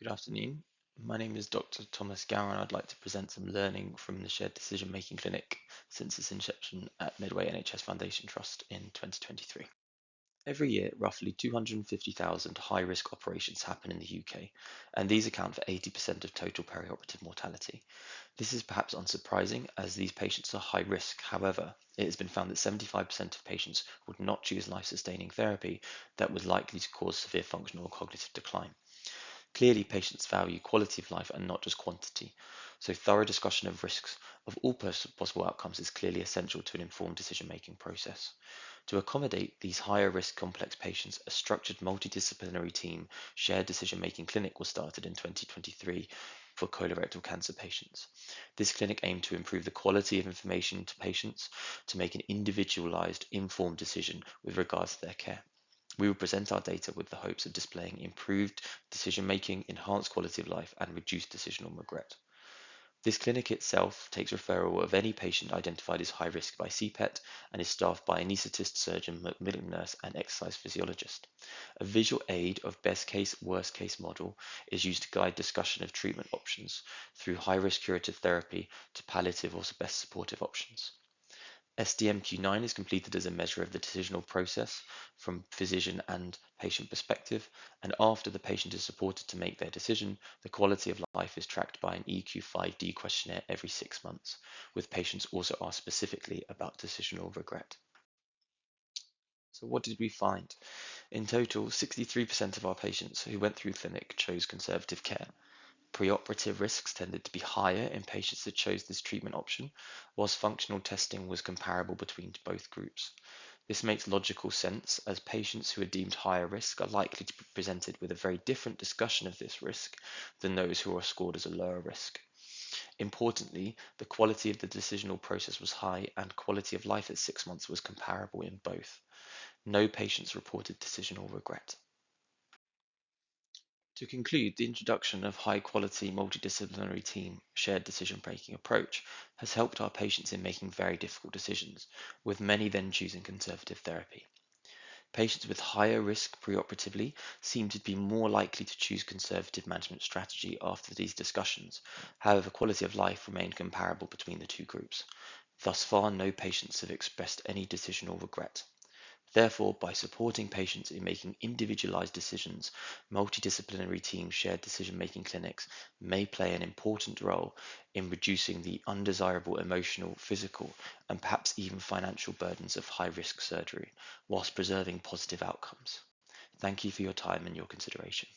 Good afternoon. My name is Dr. Thomas Gower, and I'd like to present some learning from the Shared Decision-Making Clinic since its inception at Medway NHS Foundation Trust in 2023. Every year, roughly 250,000 high-risk operations happen in the UK, and these account for 80% of total perioperative mortality. This is perhaps unsurprising as these patients are high risk. However, it has been found that 75% of patients would not choose life-sustaining therapy that was likely to cause severe functional or cognitive decline. Clearly, patients value quality of life and not just quantity, so thorough discussion of risks of all possible outcomes is clearly essential to an informed decision-making process. To accommodate these higher risk complex patients, a structured multidisciplinary team shared decision-making clinic was started in 2023 for colorectal cancer patients. This clinic aimed to improve the quality of information to patients to make an individualized, informed decision with regards to their care. We will present our data with the hopes of displaying improved decision-making, enhanced quality of life, and reduced decisional regret. This clinic itself takes referral of any patient identified as high risk by CPET and is staffed by an anaesthetist, surgeon, Macmillan nurse, and exercise physiologist. A visual aid of best case, worst case model is used to guide discussion of treatment options through high risk curative therapy to palliative or best supportive options. SDMQ9 is completed as a measure of the decisional process from physician and patient perspective, and after the patient is supported to make their decision, the quality of life is tracked by an EQ5D questionnaire every 6 months, with patients also asked specifically about decisional regret. So what did we find? In total, 63% of our patients who went through clinic chose conservative care. Preoperative risks tended to be higher in patients that chose this treatment option, whilst functional testing was comparable between both groups. This makes logical sense as patients who are deemed higher risk are likely to be presented with a very different discussion of this risk than those who are scored as a lower risk. Importantly, the quality of the decisional process was high and quality of life at 6 months was comparable in both. No patients reported decisional regret. To conclude, the introduction of high-quality multidisciplinary team shared decision-making approach has helped our patients in making very difficult decisions, with many then choosing conservative therapy. Patients with higher risk preoperatively seem to be more likely to choose conservative management strategy after these discussions. However, quality of life remained comparable between the two groups. Thus far, no patients have expressed any decisional regret. Therefore, by supporting patients in making individualized decisions, multidisciplinary team shared decision-making clinics may play an important role in reducing the undesirable emotional, physical, and perhaps even financial burdens of high-risk surgery, whilst preserving positive outcomes. Thank you for your time and your consideration.